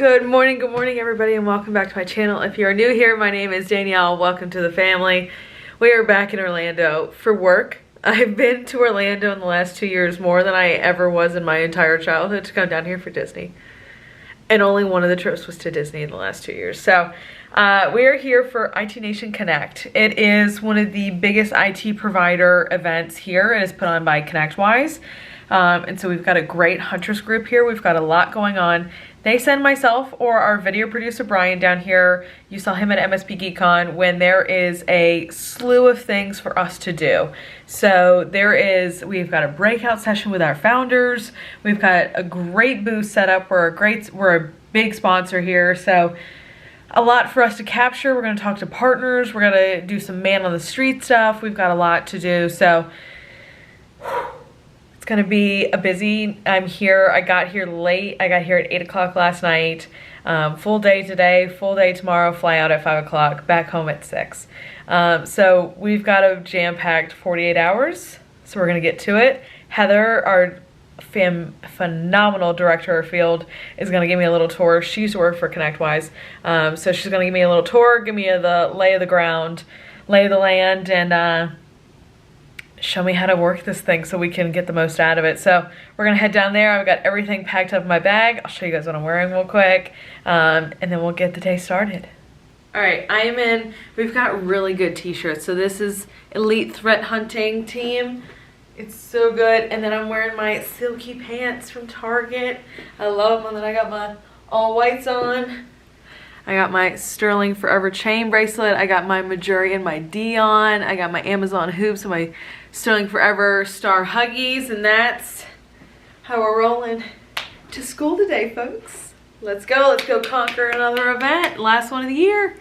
Good morning everybody, and welcome back to my channel. If you are new here, my name is Danielle. Welcome to the family. We are back in Orlando for work. I've been to Orlando in the last 2 years more than I ever was in my entire childhood to come down here for Disney. And only one of the trips was to Disney in the last 2 years. So we are here for IT Nation Connect. It is one of the biggest IT provider events here. It is put on by ConnectWise. And so we've got a great hunters group here. We've got a lot going on. They send myself or our video producer Brian down here. You saw him at MSP GeekCon when there is a slew of things for us to do. So we've got a breakout session with our founders. We've got a great booth set up. We're a big sponsor here. So a lot for us to capture. We're gonna talk to partners. We're gonna do some man on the street stuff. We've got a lot to do. So it's gonna be a busy, I got here late. I got here at 8 o'clock last night. Full day today, full day tomorrow, fly out at 5 o'clock, back home at 6. So we've got a jam-packed 48 hours. So we're gonna get to it. Heather, our phenomenal director of field, is gonna give me a little tour. She used to work for ConnectWise. So she's gonna give me a little tour, give me the lay of the ground, lay of the land, and show me how to work this thing so we can get the most out of it. So we're gonna head down there. I've got everything packed up in my bag. I'll show you guys what I'm wearing real quick, and then we'll get the day started. All right, I am in. We've got really good t-shirts. So this is Elite Threat Hunting Team. It's so good. And then I'm wearing my silky pants from Target. I love them. And then I got my all whites on. I got my Sterling Forever chain bracelet. I got my Majuri and my Dion. I got my Amazon hoops and my Sterling Forever Star Huggies. And that's how we're rolling to school today, folks. Let's go conquer another event. Last one of the year.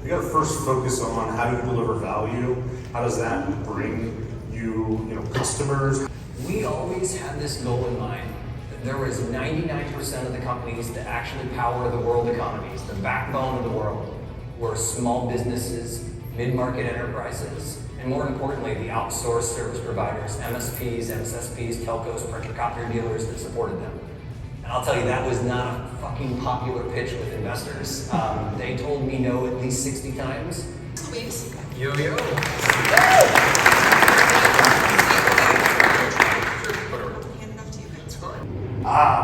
You got to first focus on how do you deliver value. How does that bring you customers? We always had this goal in mind. That there was 99% of the companies that actually power the world economies, the backbone of the world, were small businesses, mid-market enterprises, and more importantly, the outsourced service providers, MSPs, MSSPs, telcos, printer copier dealers that supported them. And I'll tell you, that was not a fucking popular pitch with investors. They told me no at least 60 times. Please. Yo, yo.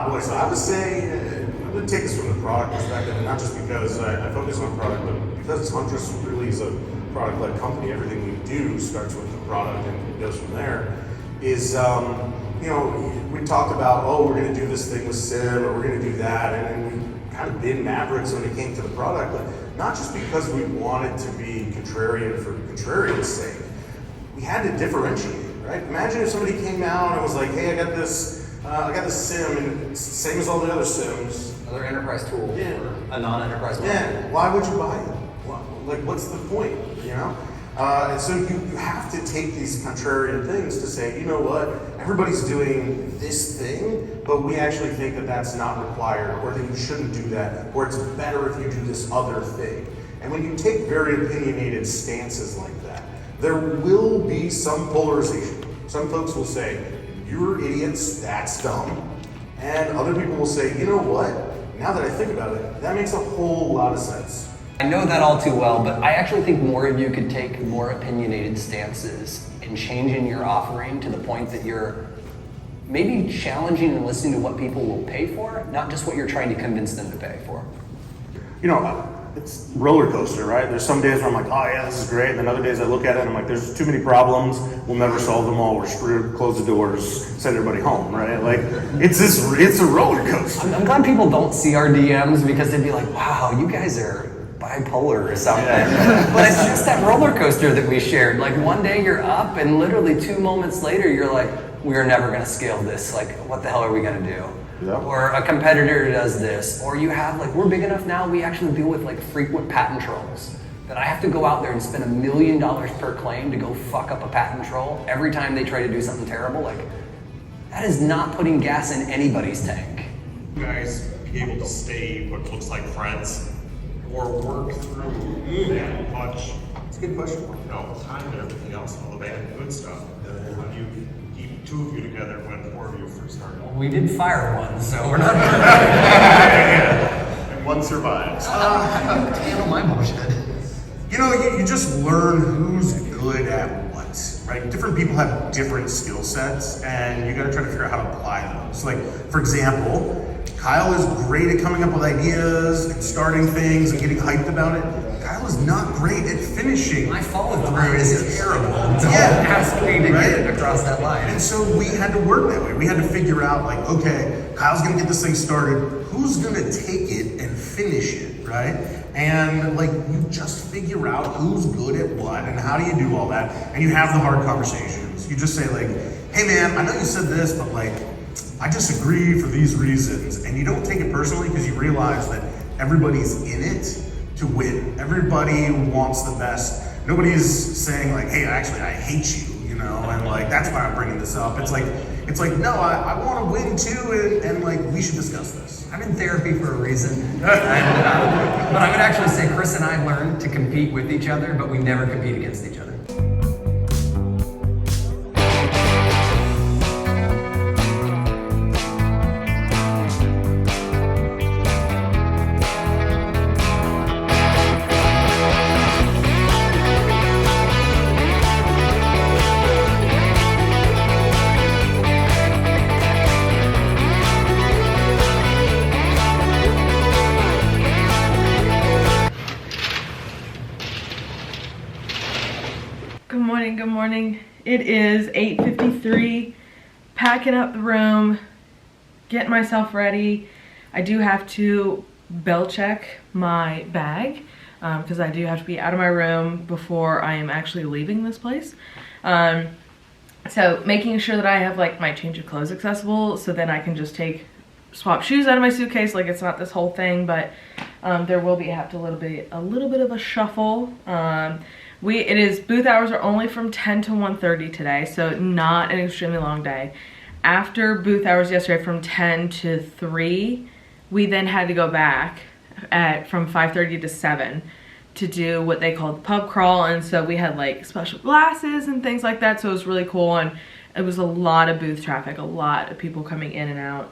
Boy, so I would say, I'm going to take this from the product perspective, and not just because I focus on product, but because Huntress really is a product-led company. Everything we do starts with the product and it goes from there. We talked about, we're going to do this thing with SIM, or we're going to do that, and we've kind of been mavericks when it came to the product, but not just because we wanted to be contrarian for contrarian's sake. We had to differentiate, right? Imagine if somebody came out and was like, hey, I got this SIM, and it's the same as all the other SIMs. Another enterprise tool for a non-enterprise market. Yeah, why would you buy it? What's the point, And so you have to take these contrarian things to say, you know what, everybody's doing this thing, but we actually think that that's not required, or that you shouldn't do that, or it's better if you do this other thing. And when you take very opinionated stances like that, there will be some polarization. Some folks will say, you're idiots, that's dumb. And other people will say, you know what, now that I think about it, that makes a whole lot of sense. I know that all too well, but I actually think more of you could take more opinionated stances and changing your offering to the point that you're maybe challenging and listening to what people will pay for, not just what you're trying to convince them to pay for. it's roller coaster, right? There's some days where I'm like, oh yeah, this is great. And then other days I look at it and I'm like, there's too many problems. We'll never solve them all. We're screwed. Close the doors. Send everybody home, right? Like, it's a roller coaster. I'm glad people don't see our DMs because they'd be like, wow, you guys are bipolar or something. But it's just that roller coaster that we shared. Like one day you're up and literally 2 moments later you're like, we're never gonna scale this. Like, what the hell are we gonna do? Yeah. Or a competitor does this. Or you have, like, we're big enough now, we actually deal with like frequent patent trolls. That I have to go out there and spend $1 million per claim to go fuck up a patent troll every time they try to do something terrible. Like, that is not putting gas in anybody's tank. You guys be able to stay what looks like friends or work through that much, It's a good question. you know, time and everything else, all the bad and good stuff. How do you keep 2 of you together when 4 of you first started? We did fire one, so we're not And one survives. handle my bullshit. You know, you just learn who's good at what, right? Different people have different skill sets, and you got to try to figure out how to apply those. Like, for example, Kyle is great at coming up with ideas and starting things and getting hyped about it. Kyle is not great at finishing. My follow-through is terrible. Don't Yeah. ask me to Right? get it across that line. And so we had to work that way. We had to figure out, like, okay, Kyle's gonna get this thing started. Who's gonna take it and finish it, right? And like, you just figure out who's good at what and how do you do all that. And you have the hard conversations. You just say like, hey man, I know you said this, but like, I disagree for these reasons. And you don't take it personally because you realize that everybody's in it to win. Everybody wants the best. Nobody's saying like, hey, actually, I hate you, you know, and like, that's why I'm bringing this up. It's like, no, I want to win too, and like, we should discuss this. I'm in therapy for a reason. But I would actually say Chris and I learned to compete with each other, but we never compete against each other. Good morning. It is 8:53, packing up the room, getting myself ready. I do have to bell check my bag because I do have to be out of my room before I am actually leaving this place. So making sure that I have like my change of clothes accessible so then I can just swap shoes out of my suitcase. Like, it's not this whole thing, but there will be a little bit of a shuffle. It is booth hours are only from 10 to 1:30 today, so not an extremely long day. After booth hours yesterday from 10 to 3, we then had to go back from 5:30 to 7 to do what they call the pub crawl, and so we had like special glasses and things like that, so it was really cool, and it was a lot of booth traffic, a lot of people coming in and out.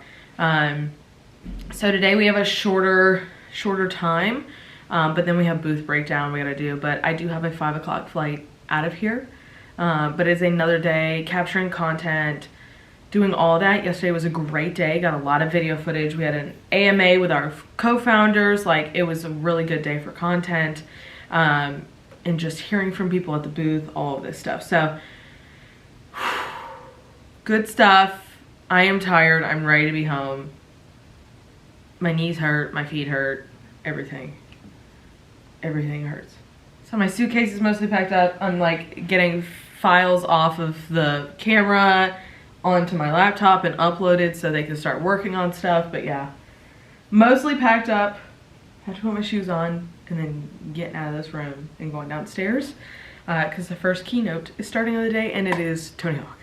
So today we have a shorter time. But then we have booth breakdown we gotta do. But I do have a 5 o'clock flight out of here. But it's another day capturing content, doing all that. Yesterday was a great day. Got a lot of video footage. We had an AMA with our co-founders. Like, it was a really good day for content. And just hearing from people at the booth, all of this stuff. So, good stuff. I am tired. I'm ready to be home. My knees hurt. My feet hurt. Everything hurts. So my suitcase is mostly packed up. I'm like getting files off of the camera onto my laptop and uploaded so they can start working on stuff. But yeah, mostly packed up. Have to put my shoes on and then getting out of this room and going downstairs because the first keynote is starting of the day, and it is Tony Hawk.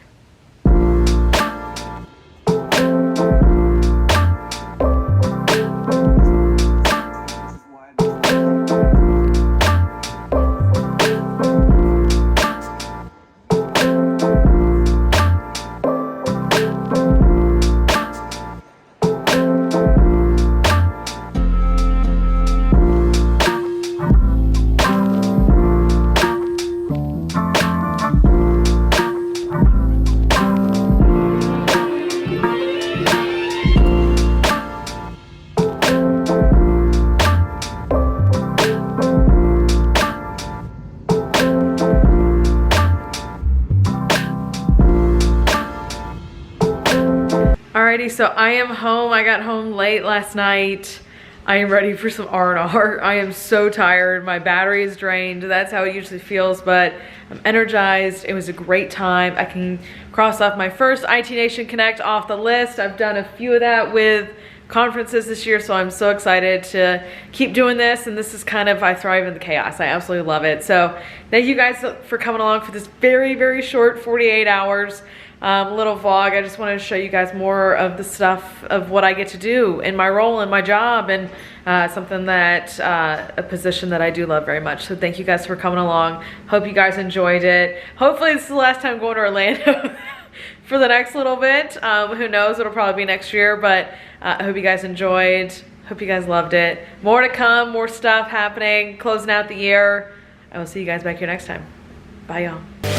so I am home. I got home late last night. I am ready for some R&R. I am so tired. My battery is drained. That's how it usually feels, but I'm energized. It was a great time. I can cross off my first IT Nation Connect off the list. I've done a few of that with conferences this year, so I'm so excited to keep doing this. And this is kind of, I thrive in the chaos. I absolutely love it. So thank you guys for coming along for this very, very short 48 hours little vlog. I just wanted to show you guys more of the stuff of what I get to do in my role in my job, and something that a position that I do love very much. So thank you guys for coming along. Hope you guys enjoyed it. Hopefully this is the last time going to Orlando for the next little bit. Who knows, it'll probably be next year, but I hope you guys enjoyed. Hope you guys loved it. More to come, more stuff happening, closing out the year. I will see you guys back here next time. Bye, y'all.